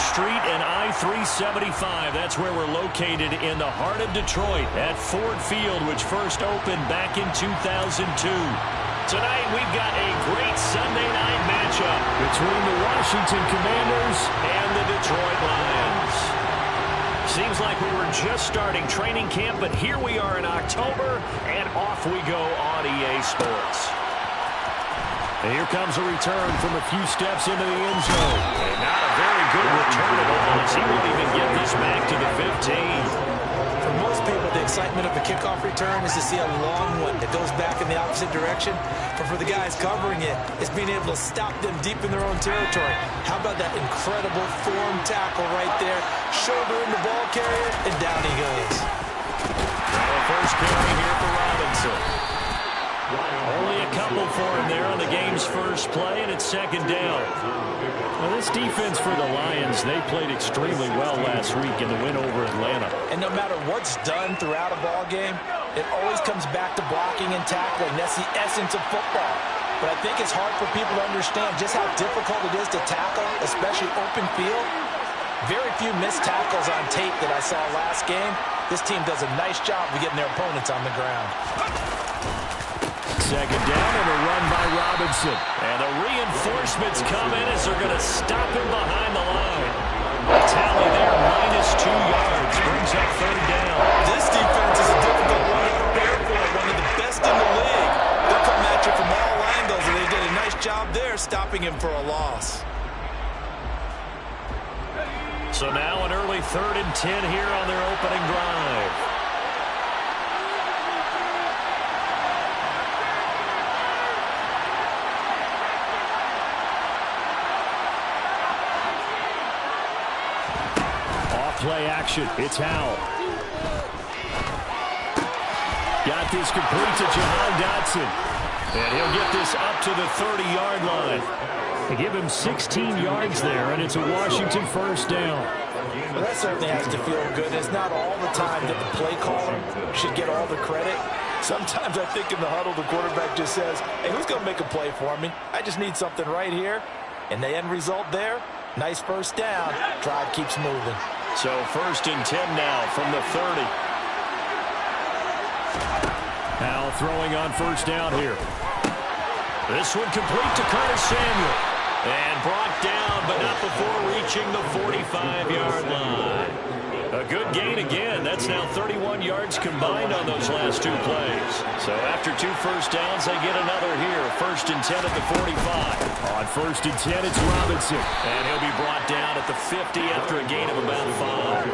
Street and I-375. That's where we're located in the heart of Detroit at Ford Field, which first opened back in 2002. Tonight, we've got a great Sunday night matchup between the Washington Commanders and the Detroit Lions. Seems like we were just starting training camp, but here we are in October, and off we go on EA Sports. And here comes a return from a few steps into the end zone. And not a very good return at all, as he won't even get this back to the 15. For most people, the excitement of a kickoff return is to see a long one that goes back in the opposite direction. But for the guys covering it, it's being able to stop them deep in their own territory. How about that incredible form tackle right there? Shoulder in the ball carrier, and down he goes. Now a first carry here for Robinson. Only a couple for him there on the game's first play, and it's second down. Well, this defense for the Lions, they played extremely well last week in the win over Atlanta. And no matter what's done throughout a ball game, it always comes back to blocking and tackling. That's the essence of football. But I think it's hard for people to understand just how difficult it is to tackle, especially open field. Very few missed tackles on tape that I saw last game. This team does a nice job of getting their opponents on the ground. Second down and a run by Robinson. And the reinforcements come in as they're going to stop him behind the line. Tally there, -2 yards. Brings up third down. This defense is a difficult one to prepare for. One of the best in the league. They'll come at you from all angles, and they did a nice job there stopping him for a loss. So now an early 3rd and 10 here on their opening drive. Play action. It's Howell. Got this complete to Jahan Dotson. And he'll get this up to the 30-yard line. They give him 16 yards there, and it's a Washington first down. Well, that certainly has to feel good. It's not all the time that the play caller should get all the credit. Sometimes I think in the huddle, the quarterback just says, hey, who's going to make a play for me? I just need something right here. And the end result there, nice first down. Drive keeps moving. So 1st and 10 now from the 30. Now throwing on first down here. This one complete to Curtis Samuel. And brought down, but not before reaching the 45-yard line. A good gain again. That's now 31 yards combined on those last 2 plays. So after 2 first downs, they get another here. 1st and 10 at the 45. On 1st and 10, it's Robinson. And he'll be brought down at the 50 after a gain of about 5.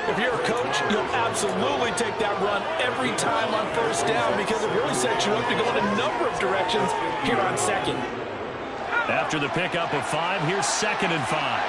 If you're a coach, you'll absolutely take that run every time on first down because it really sets you up to go in a number of directions here on second. After the pickup of 5, here's 2nd and 5.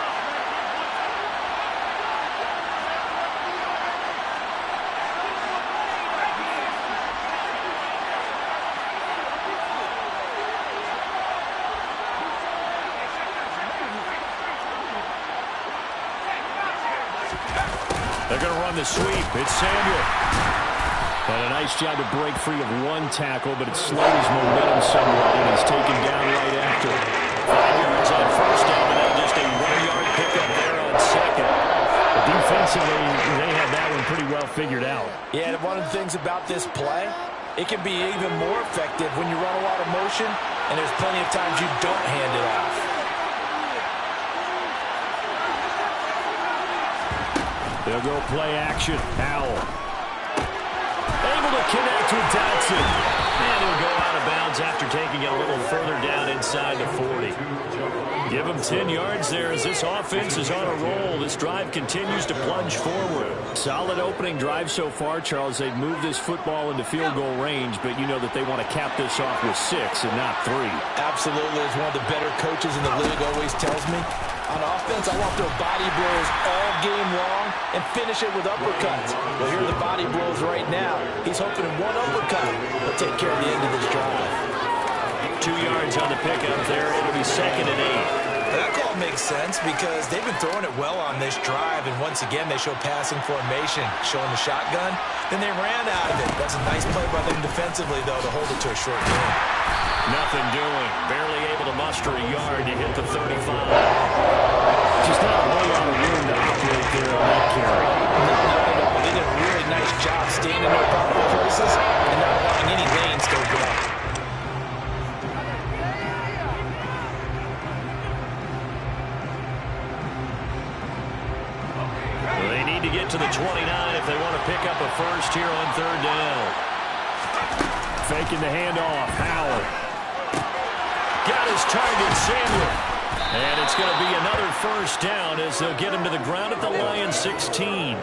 They're going to run the sweep. It's Samuel. And a nice job to break free of 1 tackle, but it slowed his momentum somewhat, and he's taken down right after. 5 yards on first down, and then just a 1-yard pickup there on second. But defensively, they had that one pretty well figured out. Yeah, and one of the things about this play, it can be even more effective when you run a lot of motion, and there's plenty of times you don't hand it off. They'll go play action. Howell. Able to connect with Dotson. And he'll go out of bounds after taking it a little further down inside the 40. Give him 10 yards there as this offense is on a roll. This drive continues to plunge forward. Solid opening drive so far, Charles. They've moved this football into field goal range, but you know that they want to cap this off with 6 and not 3. Absolutely. As one of the better coaches in the league always tells me, on offense, I want their body blows all game long and finish it with uppercuts. Well, here are the body blows right now. He's hoping in 1 uppercut will take care of the end of this drive. 2 yards on the pickup there. It'll be 2nd and 8. That call makes sense because they've been throwing it well on this drive, and once again, they show passing formation, showing the shotgun. Then they ran out of it. That's a nice play by them defensively, though, to hold it to a short game. Nothing doing. Barely able to muster a yard to hit the 35. Just not a to the 29 if they want to pick up a first here on third down. Faking the handoff. Howell. Got his target, Samuel. And it's going to be another first down as they'll get him to the ground at the Lions 16.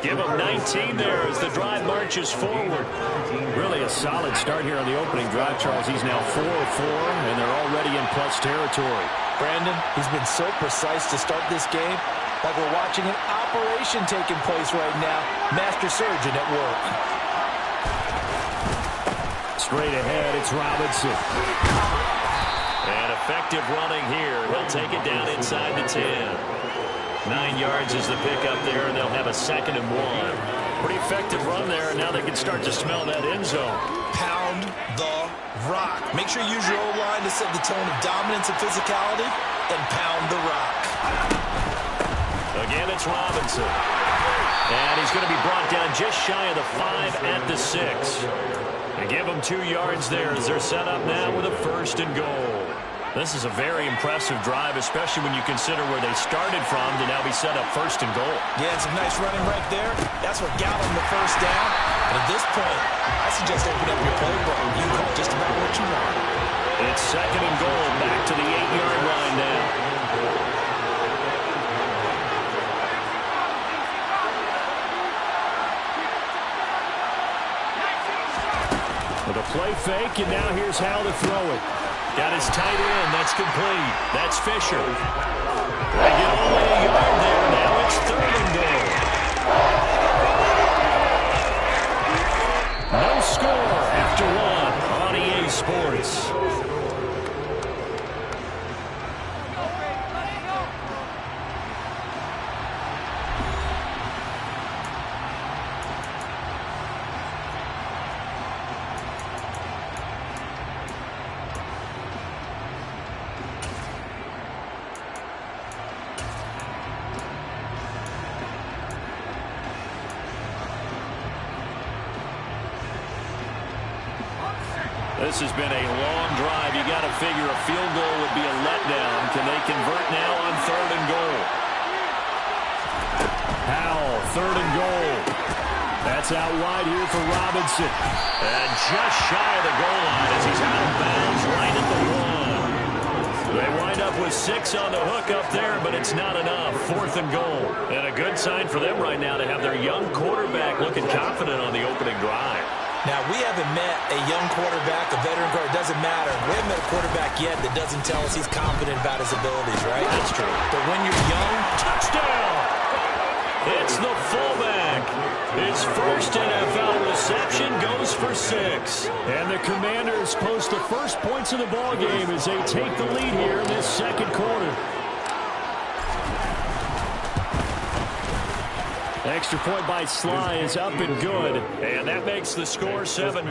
Give him 19 there as the drive marches forward. Really a solid start here on the opening drive, Charles. He's now 4 of 4, and they're already in plus territory. Brandon, he's been so precise to start this game, like we're watching an operation taking place right now. Master surgeon at work. Straight ahead, it's Robinson. And effective running here. He'll take it down inside the 10. 9 yards is the pickup there, and they'll have a 2nd and 1. Pretty effective run there, and now they can start to smell that end zone. Pound the rock. Make sure you use your O-line to set the tone of dominance and physicality, and pound the rock. Again, it's Robinson. And he's going to be brought down just shy of the 5 at the 6. They give him 2 yards there as they're set up now with a 1st and goal. This is a very impressive drive, especially when you consider where they started from to now be set up 1st and goal. Yeah, some nice running right there. That's what got them the first down. But at this point, I suggest open up your playbook. You can call just about what you want. It's 2nd and goal, back to the 8-yard line now. With a play fake, and now here's how to throw it. Got his tight end. That's complete. That's Fisher. They get only a yard there. Now it's 3rd and goal. No score after 1 on EA Sports. This has been a long drive. You got to figure a field goal would be a letdown. Can they convert now on 3rd and goal? Howell, 3rd and goal. That's out wide here for Robinson. And just shy of the goal line as he's out of bounds right at the 1. They wind up with 6 on the hook up there, but it's not enough. 4th and goal. And a good sign for them right now to have their young quarterback looking confident on the opening drive. Now, we haven't met a young quarterback, a veteran quarterback. It doesn't matter. We haven't met a quarterback yet that doesn't tell us he's confident about his abilities, right? That's true. But when you're young, touchdown! It's the fullback. His first NFL reception goes for 6. And the Commanders post the first points of the ball game as they take the lead here in this 2nd quarter. Extra point by Sly is up and good. And that makes the score 7-0.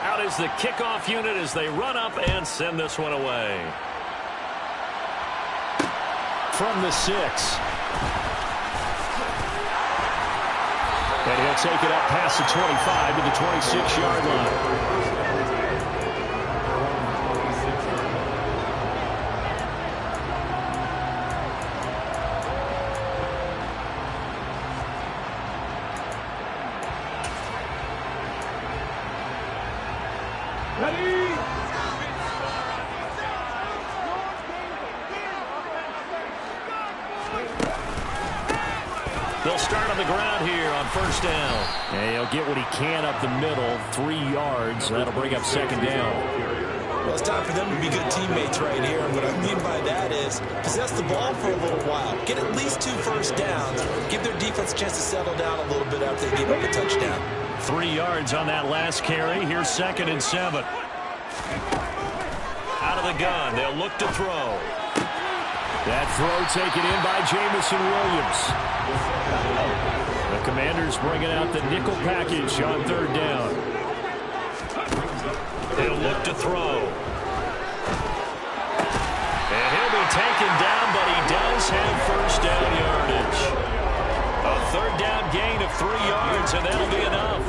Out is the kickoff unit as they run up and send this one away. From the 6. And he'll take it up past the 25 to the 26-yard line. They'll start on the ground here on 1st down. And he'll get what he can up the middle, 3 yards. That'll bring up 2nd down. Well, it's time for them to be good teammates right here. And what I mean by that is possess the ball for a little while. Get at least 2 first downs. Give their defense a chance to settle down a little bit after they give up a touchdown. 3 yards on that last carry. Here's 2nd and 7. Out of the gun. They'll look to throw. That throw taken in by Jamison Williams. The Commanders bringing out the nickel package on 3rd down. They'll look to throw. And he'll be taken down, but he does have 1st down yardage. A 3rd down gain of 3 yards, and that'll be enough.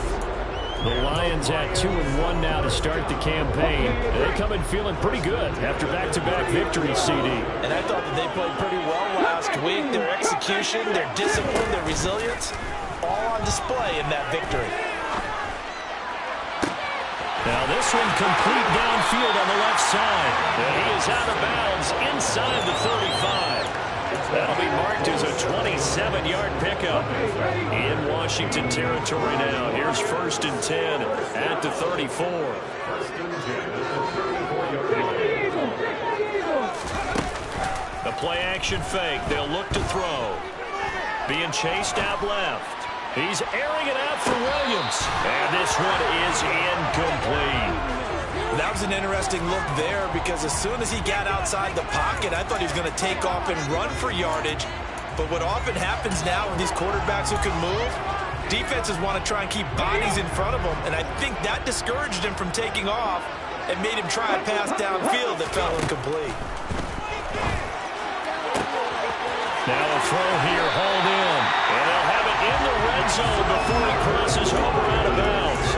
The Lions at 2-1 now to start the campaign. They come in feeling pretty good after back-to-back victories, CD. And I thought that they played pretty well last week. Their execution, their discipline, their resilience, all on display in that victory. Now this one complete downfield on the left side. And he is out of bounds inside the 35. That'll be marked as a 27-yard pickup in Washington territory now. Here's 1st and 10 at the 34. The play-action fake. They'll look to throw. Being chased out left. He's airing it out for Williams. And this one is incomplete. That was an interesting look there because as soon as he got outside the pocket, I thought he was going to take off and run for yardage. But what often happens now with these quarterbacks who can move, defenses want to try and keep bodies in front of them. And I think that discouraged him from taking off and made him try a pass downfield that fell incomplete. Now a throw here, hauled in. And they'll have it in the red zone before he crosses over out of bounds.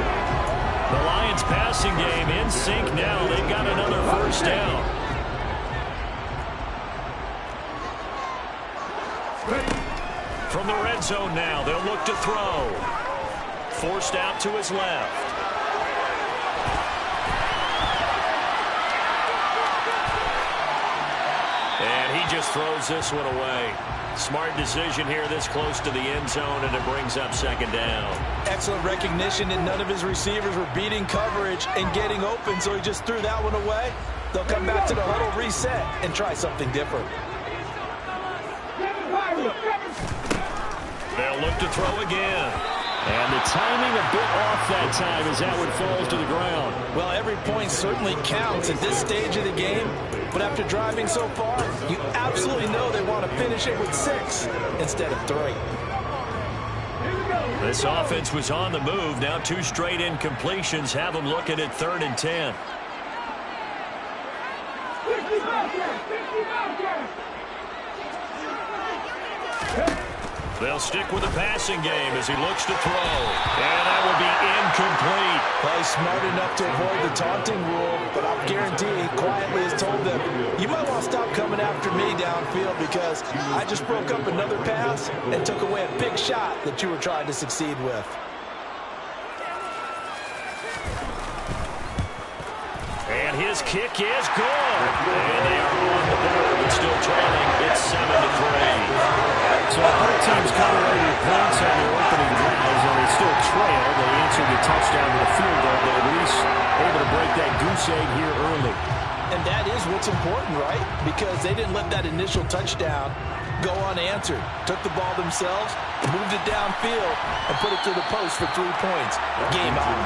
The Lions passing game in sync now. They've got another 1st down. From the red zone now, they'll look to throw. Forced out to his left. And he just throws this one away. Smart decision here this close to the end zone, and it brings up 2nd down. Excellent recognition, and none of his receivers were beating coverage and getting open, so he just threw that one away. They'll come back to the huddle, reset, and try something different. They'll look to throw again. And the timing a bit off that time as that one falls to the ground. Well, every point certainly counts at this stage of the game, but after driving so far, you absolutely know they want to finish it with 6 instead of 3. This offense was on the move. Now 2 straight incompletions have them looking at 3rd and 10. They'll stick with the passing game as he looks to throw. And that will be incomplete. Well, he's smart enough to avoid the taunting rule, but I'll guarantee he quietly has told them, you might want to stop coming after me downfield because I just broke up another pass and took away a big shot that you were trying to succeed with. And his kick is good. And they are on the board, but still trailing. It's 7-3. So both teams converted points on their opening drives, and they still trail. They answered the touchdown with a field goal, but at least able to break that goose egg here early. And that is what's important, right? Because they didn't let that initial touchdown go unanswered. Took the ball themselves, moved it downfield, and put it through the post for 3 points. Game on.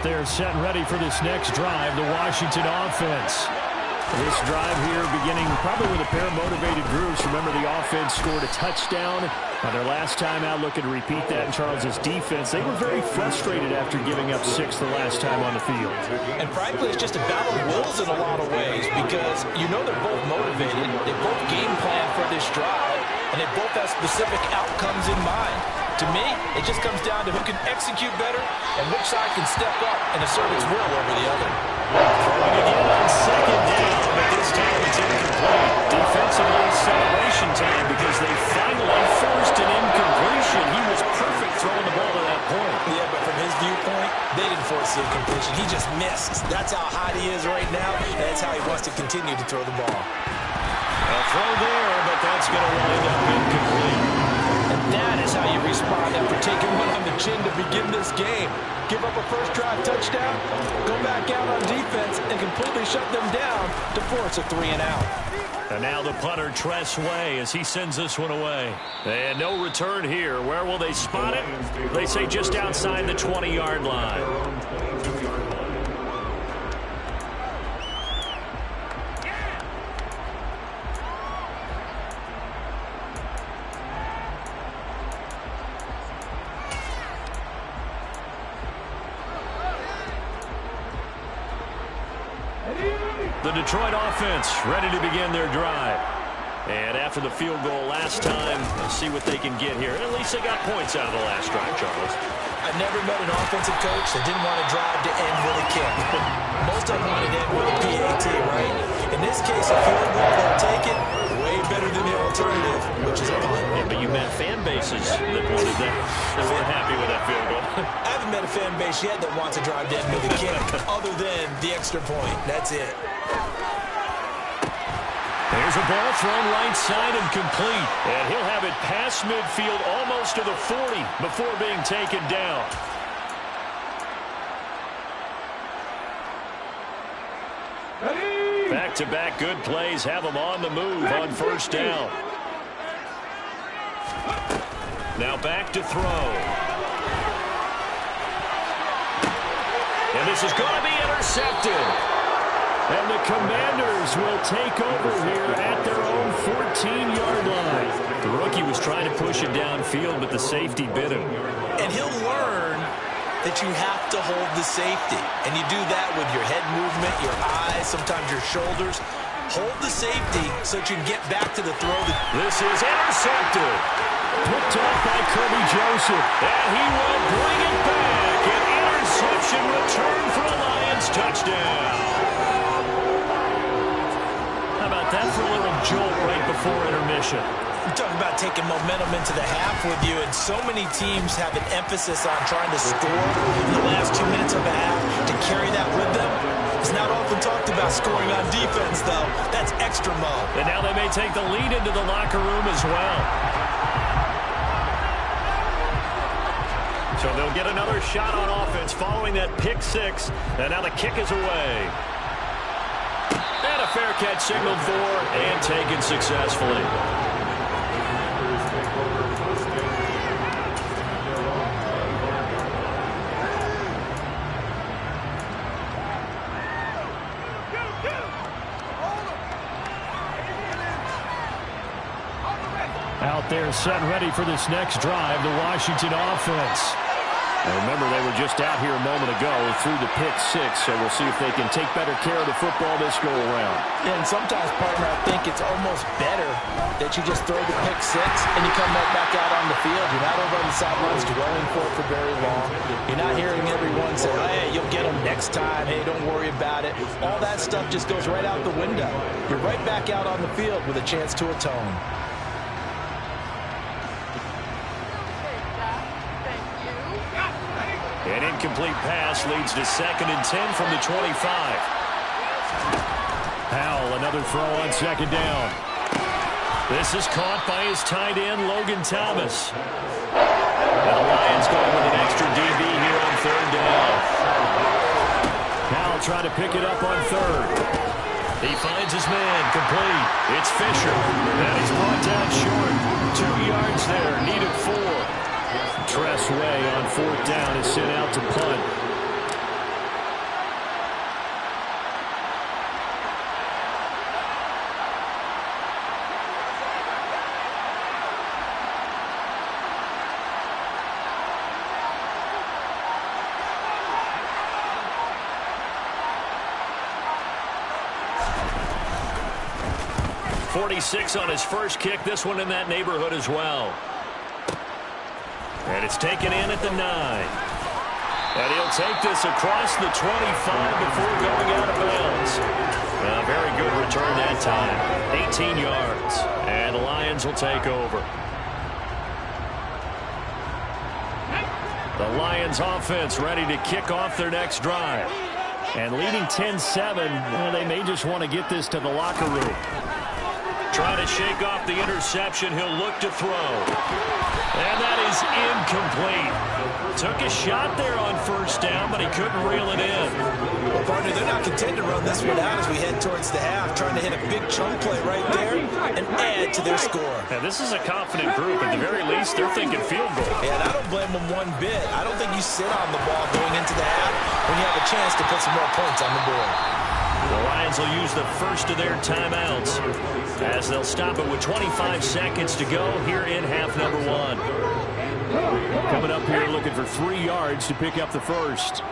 They're set and ready for this next drive, the Washington offense. This drive here beginning probably with a pair of motivated groups. Remember, the offense scored a touchdown on their last time out, looking to repeat that in Charles's defense. They were very frustrated after giving up 6 the last time on the field. And frankly, it's just a battle of wills in a lot of ways because you know they're both motivated. They both game plan for this drive, and they both have specific outcomes in mind. To me, it just comes down to who can execute better and which side can step up and assert its will over the other. Throwing again on 2nd down, but this time it's incomplete. Defensively, celebration time because they finally forced an incompletion. He was perfect throwing the ball to that point. Yeah, but from his viewpoint, they didn't force the incompletion. He just missed. That's how hot he is right now, and that's how he wants to continue to throw the ball. A throw there, but that's going to wind up incomplete. That is how you respond after taking one on the chin to begin this game. Give up a first drive touchdown, go back out on defense, and completely shut them down to force a 3-and-out. And now the punter, Tress Way, as he sends this one away. And no return here. Where will they spot it? They say just outside the 20-yard line. The Detroit offense ready to begin their drive. And after the field goal last time, let's see what they can get here. At least they got points out of the last drive, Charles. I've never met an offensive coach that didn't want to drive to end with a kick. Most of them wanted to end with a PAT, right? In this case, a field goal, they'll take it. Way better than the alternative, which is a punt. Yeah, but you met fan bases that wanted that. They weren't happy with that field goal. I haven't met a fan base yet that wants to drive to end with a kick, other than the extra point. That's it. There's a ball thrown right side and complete. And he'll have it past midfield almost to the 40 before being taken down. Back-to-back good plays have them on the move on first down. Now back to throw. And this is going to be intercepted. And the Commanders will take over here at their own 14-yard line. The rookie was trying to push it downfield, but the safety bit him. And he'll learn that you have to hold the safety. And you do that with your head movement, your eyes, sometimes your shoulders. Hold the safety so that you can get back to the throw. This is intercepted. Picked off by Kirby Joseph. And he will bring it back. An interception return for a Lions touchdown. How about that for a little jolt right before intermission? We're talking about taking momentum into the half with you, and so many teams have an emphasis on trying to score in the last 2 minutes of the half. To carry that with them, it's not often talked about scoring on defense, though. That's extra mode. And now they may take the lead into the locker room as well. So they'll get another shot on offense following that pick six, and now the kick is away. And a fair catch signaled for and taken successfully. Out there set ready for this next drive, the Washington offense. And remember, they were just out here a moment ago through the pick six, so we'll see if they can take better care of the football this go around. And sometimes, partner, I think it's almost better that you just throw the pick six and you come right back out on the field. You're not over on the sidelines dwelling for it for very long. You're not hearing everyone say, hey, you'll get them next time. Hey, don't worry about it. All that stuff just goes right out the window. You're right back out on the field with a chance to atone. An incomplete pass leads to 2nd and 10 from the 25. Howell, another throw on 2nd down. This is caught by his tight end, Logan Thomas. And the Lions going with an extra DB here on 3rd down. Howell trying to pick it up on 3rd. He finds his man, complete. It's Fisher. And he's brought down short. 2 yards there, needed 4. Tress Way on 4th down is sent out to punt. .46 on his first kick. This one in that neighborhood as well. And it's taken in at the 9. And he'll take this across the 25 before going out of bounds. A very good return that time. 18 yards. And the Lions will take over. The Lions offense ready to kick off their next drive. And leading 10-7, they may just want to get this to the locker room. Trying to shake off the interception. He'll look to throw. And that is incomplete. Took a shot there on 1st down, but he couldn't reel it in. Well, partner, they're not content to run this one out as we head towards the half, trying to hit a big chunk play right there and add to their score. Now, this is a confident group. At the very least, they're thinking field goal. Yeah, and I don't blame them one bit. I don't think you sit on the ball going into the half when you have a chance to put some more points on the board. The Lions will use the first of their timeouts as they'll stop it with 25 seconds to go here in half number 1. Coming up here looking for 3 yards to pick up the first.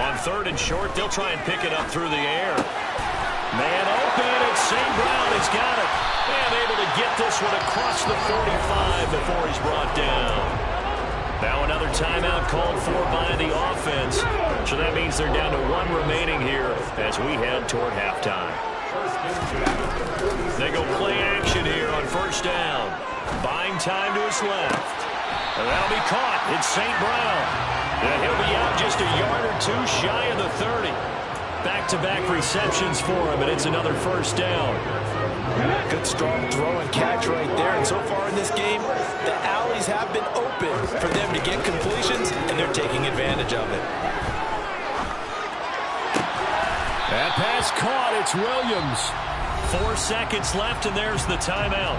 On 3rd and short. They'll try and pick it up through the air. Man open, it's St. Brown. He's got it. And able to get this one across the 45 before he's brought down. Now another timeout called for by the offense. So that means they're down to 1 remaining here as we head toward halftime. They go play action here on 1st down. Buying time to his left. And that'll be caught. It's St. Brown. And he'll be out just a yard or 2 shy of the 30. Back-to-back receptions for him, and it's another 1st down. Good strong throw and catch right there. And so far in this game, the alleys have been open for them to get completions, and they're taking advantage of it. That pass caught. It's Williams. 4 seconds left, and there's the timeout.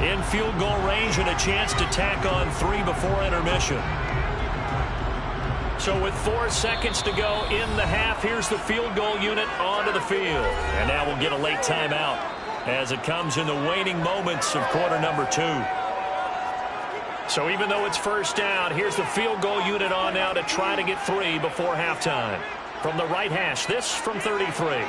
In field goal range and a chance to tack on 3 before intermission. So with 4 seconds to go in the half, here's the field goal unit onto the field. And now we'll get a late timeout as it comes in the waning moments of quarter number 2. So even though it's 1st down, here's the field goal unit on now to try to get 3 before halftime. From the right hash, this from 33.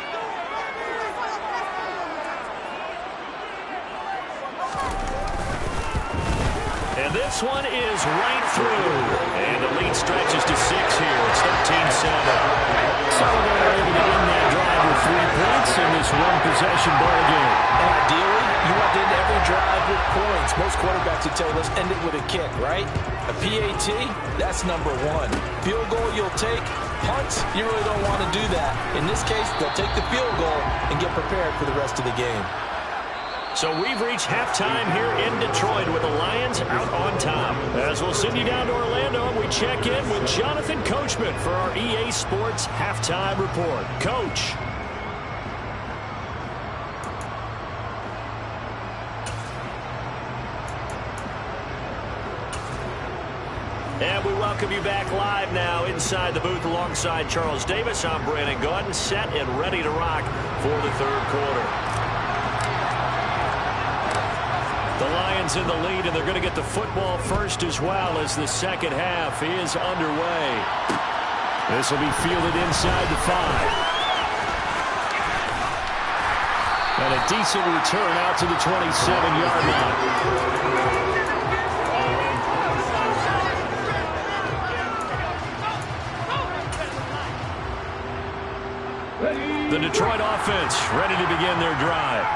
And this one is right through. And the lead stretches to 6 here. It's 13-7. So they're able to end that drive with 3 points in this one-possession ball game. And ideally, you want to end every drive with points. Most quarterbacks would tell you, let's end it with a kick, right? A PAT, that's number 1. Field goal you'll take. Punts, you really don't want to do that. In this case, they'll take the field goal and get prepared for the rest of the game. So we've reached halftime here in Detroit with the Lions out on top. As we'll send you down to Orlando, we check in with Jonathan Coachman for our EA Sports Halftime Report. Coach. And we welcome you back live now inside the booth alongside Charles Davis. I'm Brandon Gaudin, set and ready to rock for the 3rd quarter. The Lions in the lead, and they're going to get the football first as well as the 2nd half is underway. This will be fielded inside the 5. And a decent return out to the 27-yard line. The Detroit offense ready to begin their drive.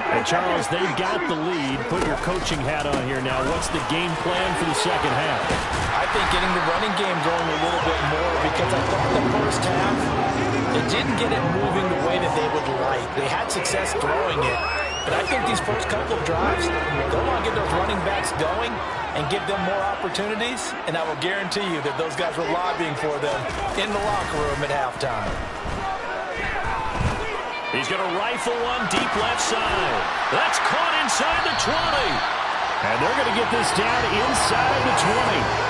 And Charles, they've got the lead. Put your coaching hat on here now. What's the game plan for the 2nd half? I think getting the running game going a little bit more, because I thought the 1st half, they didn't get it moving the way that they would like. They had success throwing it. But I think these first couple of drives, they'll want to get those running backs going and give them more opportunities. And I will guarantee you that those guys were lobbying for them in the locker room at halftime. He's going to rifle one deep left side. That's caught inside the 20. And they're going to get this down inside the 20.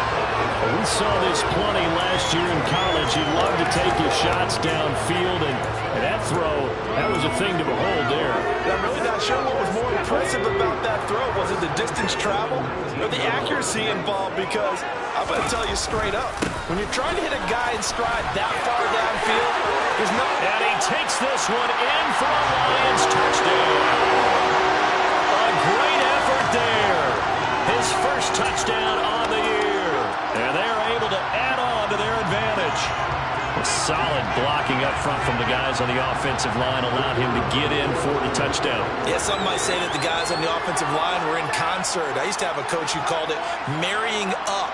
Well, we saw this plenty last year in college. He loved to take his shots downfield, and that throw, that was a thing to behold there. I'm really not sure what was more impressive about that throw. Was it the distance traveled or the accuracy involved? Because I'm going to tell you straight up, when you're trying to hit a guy in stride that far downfield, there's no... And he takes this one in for a Lions touchdown. A great effort there. His first touchdown on the year. And they're able to add on to their advantage. Solid blocking up front from the guys on the offensive line allowed him to get in for the touchdown. Yeah, some might say that the guys on the offensive line were in concert. I used to have a coach who called it marrying up,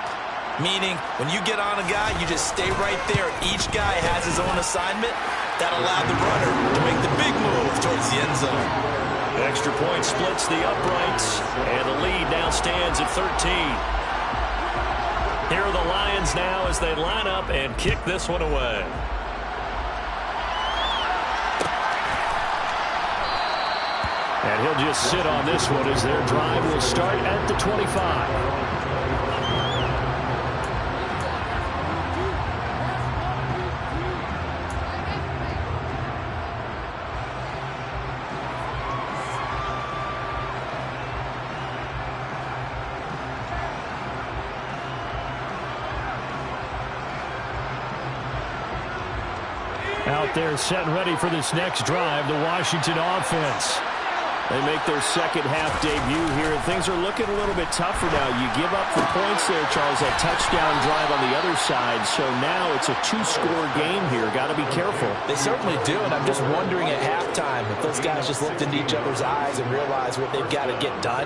meaning when you get on a guy, you just stay right there. Each guy has his own assignment. That allowed the runner to make the big move towards the end zone. Extra point splits the uprights, and the lead now stands at 13. Here are the Lions now as they line up and kick this one away. And he'll just sit on this one as their drive will start at the 25. Out there set and ready for this next drive, the Washington offense. They make their second half debut here, and things are looking a little bit tougher now. You give up the points there, Charles, that touchdown drive on the other side. So now it's a two-score game here. Got to be careful. They certainly do, and I'm just wondering at halftime if those guys just looked into each other's eyes and realized what they've got to get done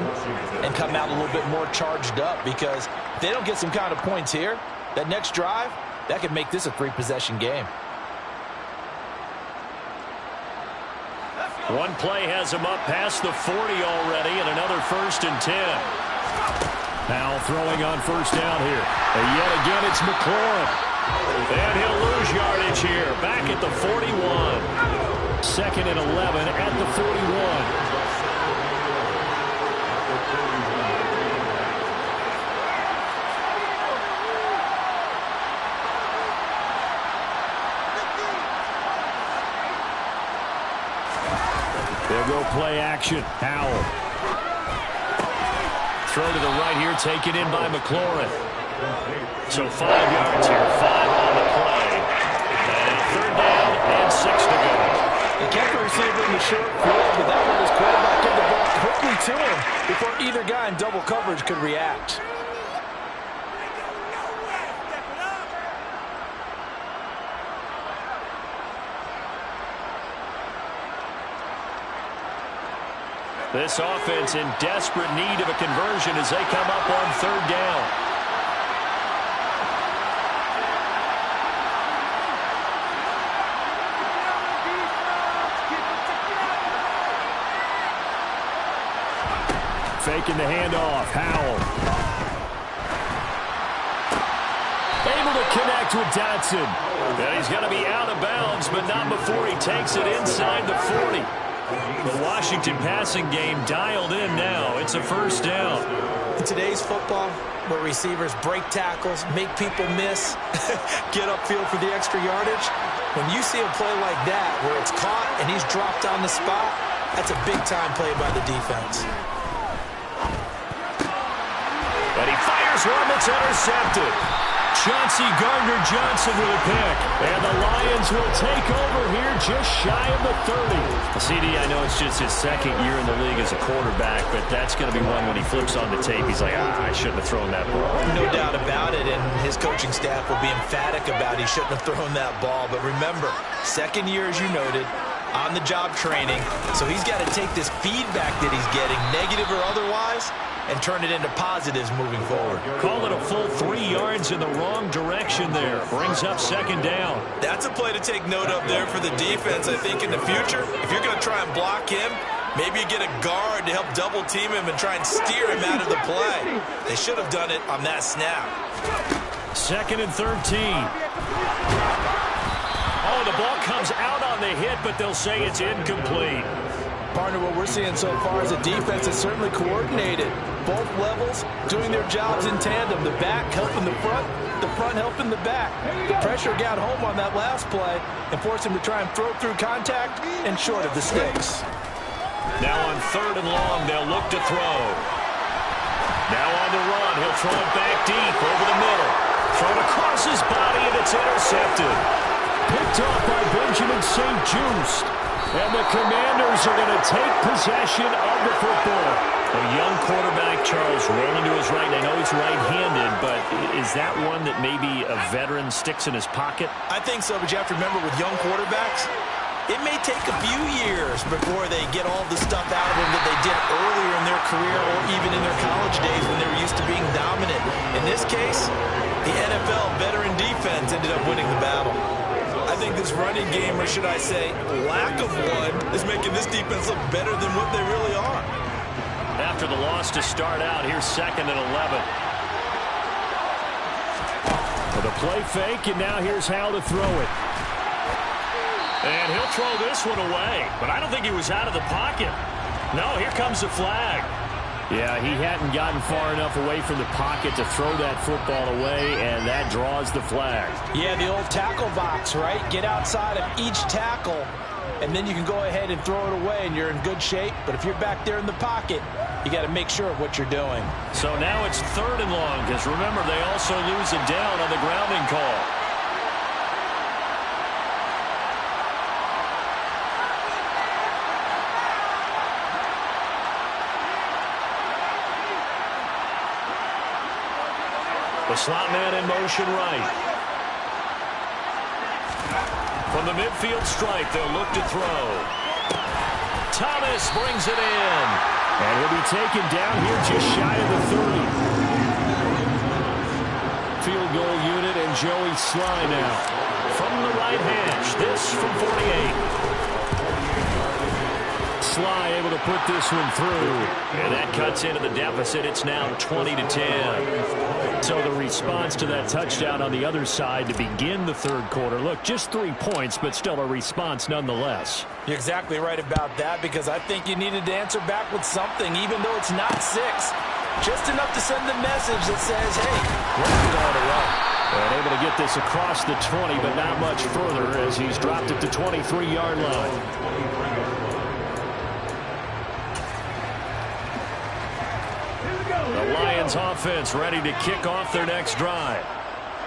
and come out a little bit more charged up, because if they don't get some kind of points here, that next drive, that could make this a three-possession game. One play has him up past the 40 already, and another 1st and 10. Now throwing on first down here. And yet again, it's McLaurin. And he'll lose yardage here. Back at the 41. 2nd and 11 at the 41. They'll go play action. Howell. Throw to the right here, taken in by McLaurin. So 5 yards here, 5 on the play. And 3rd down and 6 to go. They kept the receiver in the short field, but that one was quarterback in the ball quickly to him before either guy in double coverage could react. This offense in desperate need of a conversion as they come up on 3rd down. Faking the handoff. Howell. Able to connect with Dotson. And he's going to be out of bounds, but not before he takes it inside the 40. The Washington passing game dialed in now. It's a 1st down. In today's football, where receivers break tackles, make people miss, get upfield for the extra yardage, when you see a play like that where it's caught and he's dropped on the spot, that's a big-time play by the defense. But he fires one that's intercepted. Chauncey Gardner-Johnson with a pick. And the Lions will take over here just shy of the 30. CD, I know it's just his 2nd year in the league as a quarterback, but that's going to be one when he flips on the tape, he's like, I shouldn't have thrown that ball. No doubt about it, and his coaching staff will be emphatic about he shouldn't have thrown that ball. But remember, 2nd year, as you noted, on-the-job training, so he's got to take this feedback that he's getting, negative or otherwise, and turn it into positives moving forward. Call it a full 3 yards in the wrong direction there. Brings up 2nd down. That's a play to take note of there for the defense, I think, in the future. If you're going to try and block him, maybe you get a guard to help double team him and try and steer him out of the play. They should have done it on that snap. 2nd and 13. Oh, the ball comes out on the hit, but they'll say it's incomplete. Partner, what we're seeing so far is a defense that's certainly coordinated. Both levels doing their jobs in tandem. The back helping the front helping the back. The pressure got home on that last play and forced him to try and throw through contact and short of the sticks. Now on 3rd and long, they'll look to throw. Now on the run, he'll throw it back deep over the middle. Thrown across his body, and it's intercepted. Picked off by Benjamin St. Just. And the Commanders are going to take possession of the football. A young quarterback, Charles, rolling to his right. And I know he's right-handed, but is that one that maybe a veteran sticks in his pocket? I think so, but you have to remember with young quarterbacks, it may take a few years before they get all the stuff out of them that they did earlier in their career or even in their college days when they were used to being dominant. In this case, the NFL veteran defense ended up winning the battle. I think this running game, or should I say lack of one, is making this defense look better than what they really are. After the loss to start out, here's 2nd and 11. For the play fake, and now here's how to throw it. And he'll throw this one away, but I don't think he was out of the pocket. No, here comes the flag. Yeah, he hadn't gotten far enough away from the pocket to throw that football away, and that draws the flag. Yeah, the old tackle box, right? Get outside of each tackle, and then you can go ahead and throw it away, and you're in good shape. But if you're back there in the pocket, you got to make sure of what you're doing. So now it's 3rd and long, because remember, they also lose a down on the grounding call. The slot man in motion right. From the midfield stripe, they'll look to throw. Thomas brings it in. And he'll be taken down here just shy of the 30. Field goal unit and Joey Sly now. From the right hash, this from 48. Sly able to put this one through. And that cuts into the deficit. It's now 20-10. So the response to that touchdown on the other side to begin the third quarter. Look, just 3 points, but still a response nonetheless. You're exactly right about that, because I think you needed to answer back with something, even though it's not 6. Just enough to send the message that says, hey, we're not going to run. And able to get this across the 20, but not much further as he's dropped it to 23-yard line. The Lions offense ready to kick off their next drive.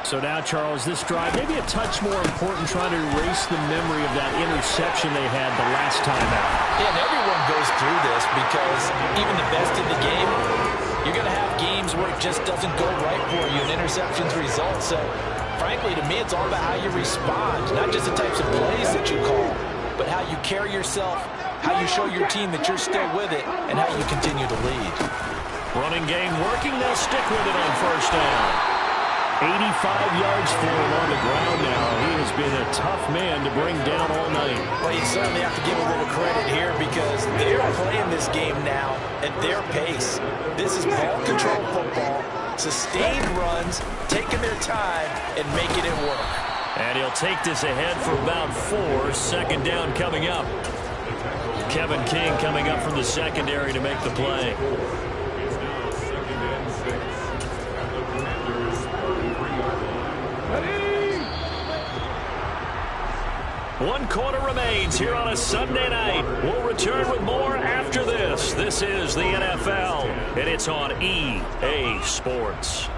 So now, Charles, this drive maybe a touch more important, trying to erase the memory of that interception they had the last time out. Yeah, and everyone goes through this, because even the best in the game, you're going to have games where it just doesn't go right for you and interceptions result. So, frankly, to me, it's all about how you respond, not just the types of plays that you call, but how you carry yourself, how you show your team that you're still with it, and how you continue to lead. Running game working. They'll stick with it on first down. 85 yards for him on the ground now. He has been a tough man to bring down all night. Well, you certainly have to give a little credit here, because they're playing this game now at their pace. This is ball control football, sustained runs, taking their time, and making it work. And he'll take this ahead for about 4. Second down coming up. Kevin King coming up from the secondary to make the play. One quarter remains here on a Sunday night. We'll return with more after this. This is the NFL, and it's on EA Sports.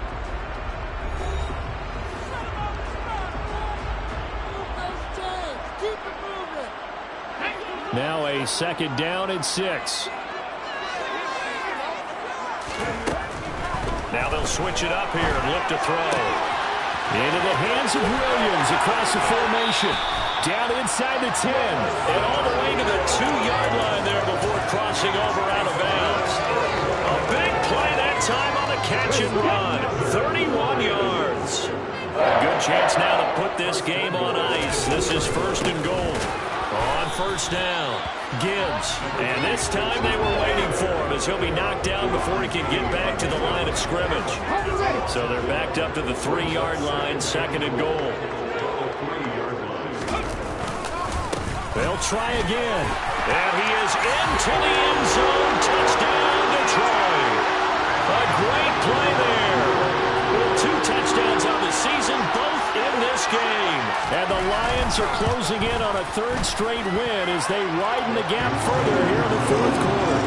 Now a second down and 6. Now they'll switch it up here and look to throw. Into the hands of Williams across the formation. Down inside the 10. And all the way to the 2-yard line there before crossing over out of bounds. A big play that time on the catch and run. 31 yards. A good chance now to put this game on ice. This is first and goal. On first down, Gibbs. And this time they were waiting for him, as he'll be knocked down before he can get back to the line of scrimmage. So they're backed up to the 3-yard line, second and goal. They'll try again. And he is into the end zone. Touchdown, Detroit. A great play there. With 2 touchdowns on the season, both in this game. And the Lions are closing in on a 3rd straight win as they widen the gap further here in the 4th quarter.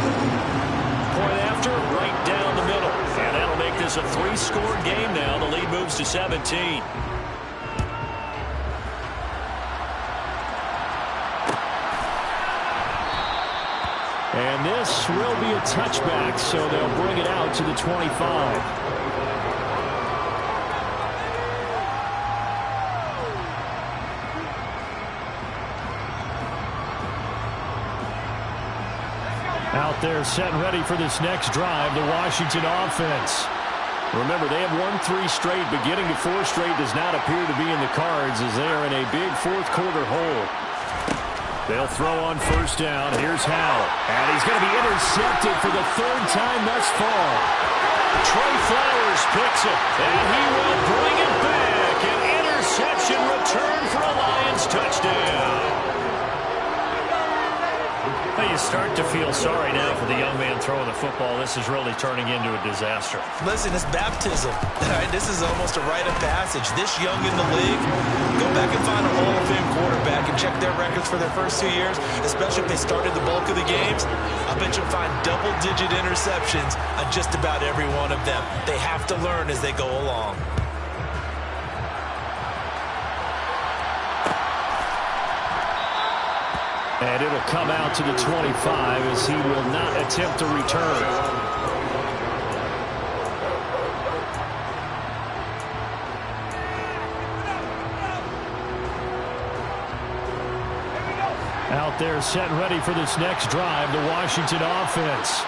Point after, right down the middle. And that'll make this a 3-score game now. The lead moves to 17. And this will be a touchback, so they'll bring it out to the 25. Out there set and ready for this next drive, the Washington offense. Remember, they have won 3 straight, but getting to 4 straight does not appear to be in the cards, as they are in a big 4th quarter hole. They'll throw on first down. Here's Howell. And he's going to be intercepted for the 3rd time thus far. Trey Flowers picks it, and he will bring it back. An interception return for a Lions touchdown. Well, you start to feel sorry now for the young man throwing the football. This is really turning into a disaster. Listen, it's baptism. Right? This is almost a rite of passage. This young in the league, go back and find a Hall of Fame quarterback and check their records for their first 2 years, especially if they started the bulk of the games. I bet you'll find double-digit interceptions on just about every one of them. They have to learn as they go along. And it'll come out to the 25 as he will not attempt to return. Out there set ready for this next drive, the Washington offense.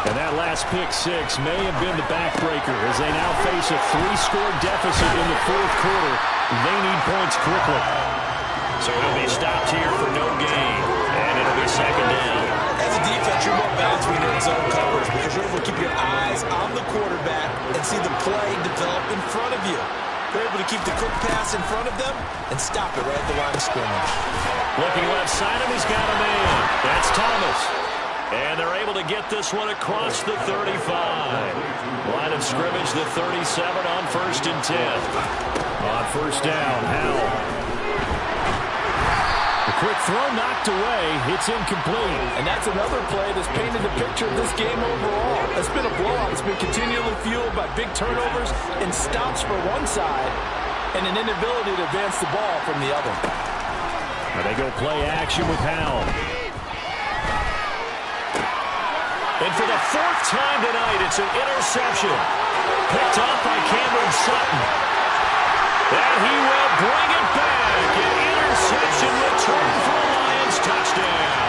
And that last pick six may have been the backbreaker as they now face a 3-score deficit in the fourth quarter. They need points quickly. So it'll be stopped here for no gain, and it'll be second down. As a defense, you're more balanced when you're in zone coverage because you're able to keep your eyes on the quarterback and see the play develop in front of you. They're able to keep the quick pass in front of them and stop it right at the line of scrimmage. Looking left side, and he's got a man. That's Thomas. And they're able to get this one across the 35. Line of scrimmage, the 37 on 1st and 10. On first down, Howell. The quick throw knocked away. It's incomplete. And that's another play that's painted the picture of this game overall. It's been a blowout. It's been continually fueled by big turnovers and stops for one side and an inability to advance the ball from the other. Now they go play action with Howell. And for the 4th time tonight, it's an interception. Picked off by Cameron Sutton. And he will bring it back. An interception return for a Lions touchdown.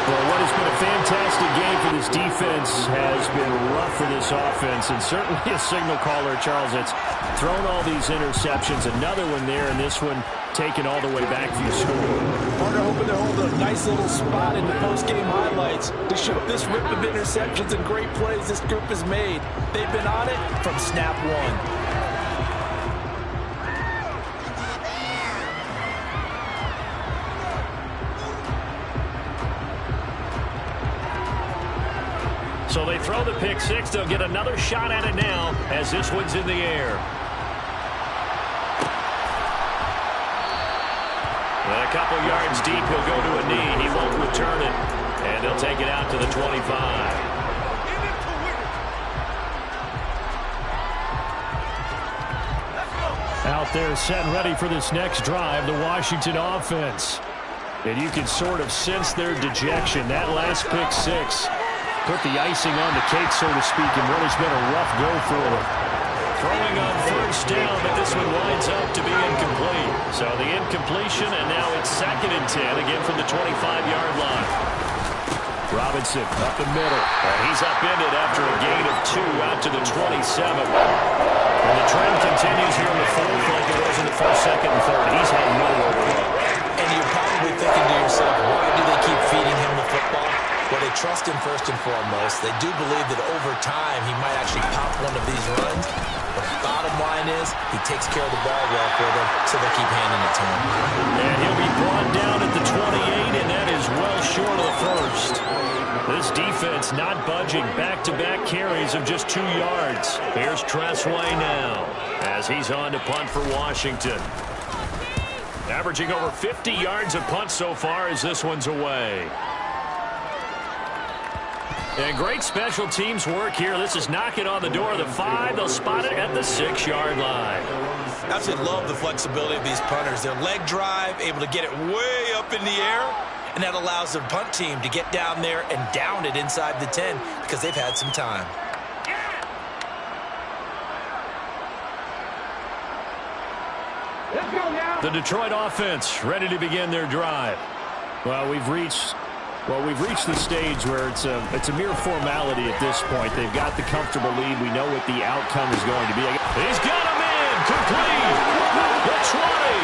Well, what has been a fantastic game for this defense has been rough for this offense, and certainly a signal caller, Charles, that's thrown all these interceptions. Another one there, and this one taken all the way back for the score. Partner hoping to hold a nice little spot in the post-game highlights to show this rip of interceptions and great plays this group has made. They've been on it from snap one. So they throw the pick six. They'll get another shot at it now as this one's in the air. And a couple yards deep, he'll go to a knee. He won't return it. And they'll take it out to the 25. Out there set ready for this next drive, the Washington offense. And you can sort of sense their dejection. That last pick six put the icing on the cake, so to speak, and what has been a rough go for them. Throwing on first down, but this one winds up to be incomplete. So the incompletion, and now it's 2nd and 10, again from the 25-yard line. Robinson up the middle. And he's upended after a gain of 2 out to the 27. And the trend continues here in the fourth like it was in the first, second, and third. He's had nowhere to go. And you're probably thinking to yourself, why do they keep feeding him the football? Well, they trust him first and foremost. They do believe that over time he might actually pop one of these runs. But the bottom line is he takes care of the ball well for them, so they keep handing it to him. And he'll be brought down at the 28, and that is well short of the first. This defense not budging. Back-to-back carries of just 2 yards. Here's Tressway now as he's on to punt for Washington. Averaging over 50 yards a punt so far as this one's away. And great special teams work here. This is knocking on the door of the 5. They'll spot it at the 6-yard line. I absolutely love the flexibility of these punters. Their leg drive, able to get it way up in the air, and that allows the punt team to get down there and down it inside the 10 because they've had some time. The Detroit offense ready to begin their drive. Well, we've reached the stage where it's a mere formality at this point. They've got the comfortable lead. We know what the outcome is going to be. He's got him in. Complete. The 20.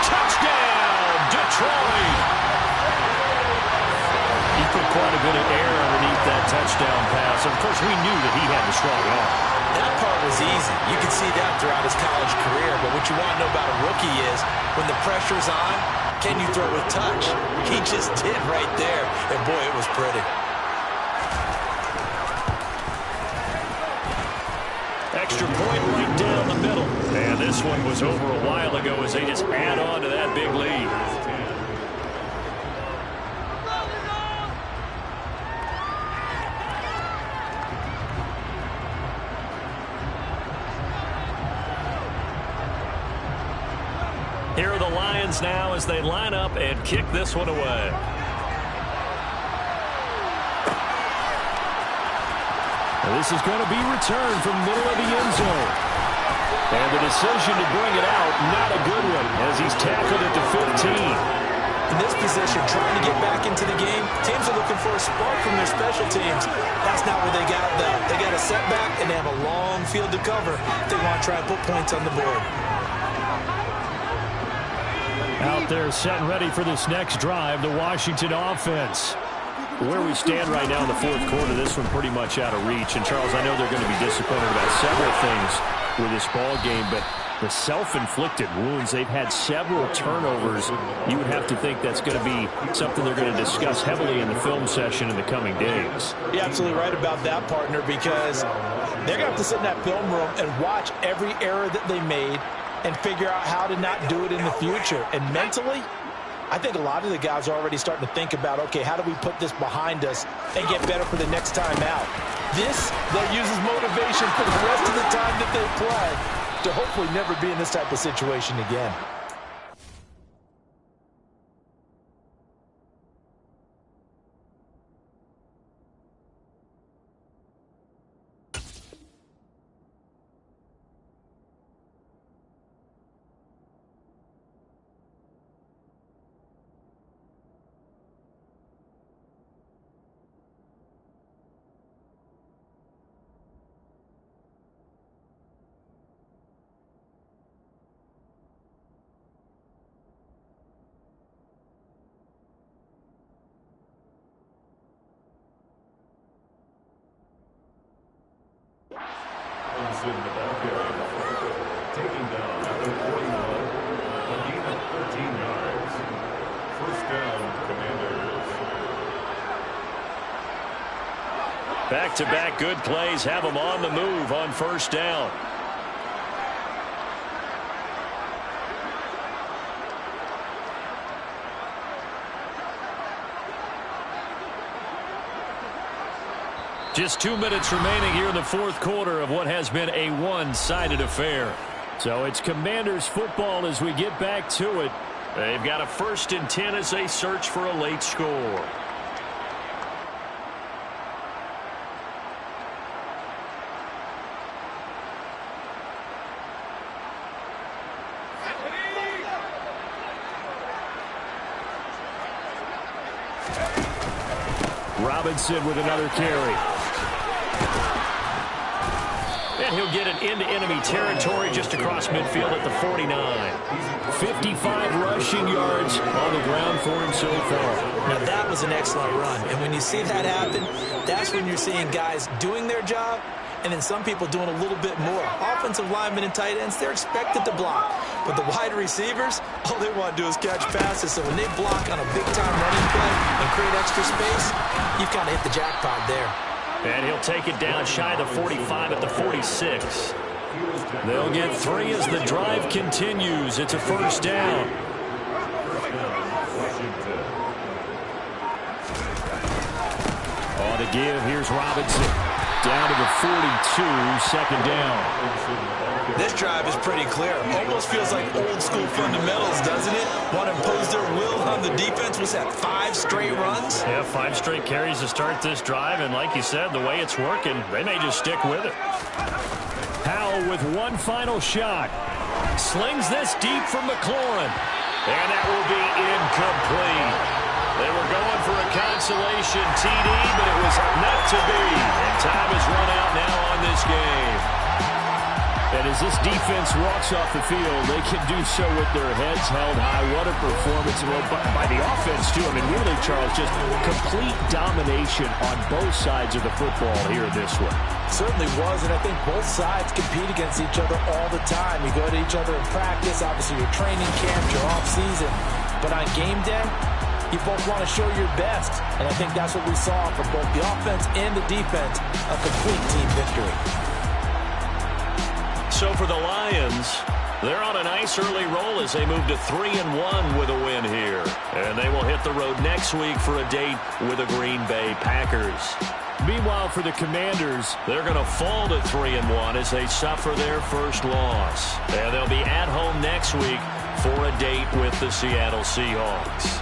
Touchdown, Detroit. He put quite a bit of air underneath that touchdown pass. Of course, we knew that he had the strong arm. That part was easy. You could see that throughout his college career. But what you want to know about a rookie is when the pressure's on, can you throw with touch? He just did right there. And, boy, it was pretty. Extra point right down the middle. And this one was over a while ago as they just add on to that big lead. Here are the Lions now as they line up and kick this one away. Well, this is going to be returned from the middle of the end zone. And the decision to bring it out, not a good one, as he's tackled at the 15. possession, trying to get back into the game. Teams are looking for a spark from their special teams. That's not what they got, though. They got a setback, and they have a long field to cover if they want to try and put points on the board. Out there set and ready for this next drive, the Washington offense. Where we stand right now in the fourth quarter, this one pretty much out of reach. And, Charles, I know they're going to be disappointed about several things with this ball game, but the self-inflicted wounds, they've had several turnovers. You would have to think that's going to be something they're going to discuss heavily in the film session in the coming days. You're absolutely right about that, partner, because they're going to have to sit in that film room and watch every error that they made and figure out how to not do it in the future. And mentally, I think a lot of the guys are already starting to think about, okay, how do we put this behind us and get better for the next time out? This, that uses motivation for the rest of the time that they play to hopefully never be in this type of situation again. In the back area, taking down at the 41, a gain of 13 yards. First down, Commanders. Back-to-back good plays have them on the move on first down. Just 2 minutes remaining here in the fourth quarter of what has been a one-sided affair. So it's Commanders football as we get back to it. They've got a 1st and 10 as they search for a late score. Robinson with another carry. And he'll get it into enemy territory just across midfield at the 49. 55 rushing yards on the ground for him so far. Now, that was an excellent run. And when you see that happen, that's when you're seeing guys doing their job and then some people doing a little bit more. Offensive linemen and tight ends, they're expected to block. But the wide receivers, all they want to do is catch passes. So when they block on a big-time running play and create extra space, you've kind of hit the jackpot there. And he'll take it down shy of the 45 at the 46. They'll get 3 as the drive continues. It's a first down. On the give, here's Robinson. Down to the 42, second down. This drive is pretty clear. Almost feels like old-school fundamentals, doesn't it? Want to impose their will on the defense. Was that 5 straight runs? Yeah, 5 straight carries to start this drive, and like you said, the way it's working, they may just stick with it. Howell with one final shot. Slings this deep from McLaurin, and that will be incomplete. They were going for a consolation TD, but it was not to be. And time has run out now on this game. And as this defense walks off the field, they can do so with their heads held high. What a performance by the offense, too. I mean, really, Charles, just complete domination on both sides of the football here in this one. Certainly was, and I think both sides compete against each other all the time. You go to each other in practice, obviously your training camp, your off-season. But on game day, you both want to show your best. And I think that's what we saw from both the offense and the defense, a complete team victory. So for the Lions, they're on a nice early roll as they move to 3-1 with a win here. And they will hit the road next week for a date with the Green Bay Packers. Meanwhile, for the Commanders, they're going to fall to 3-1 as they suffer their first loss. And they'll be at home next week for a date with the Seattle Seahawks.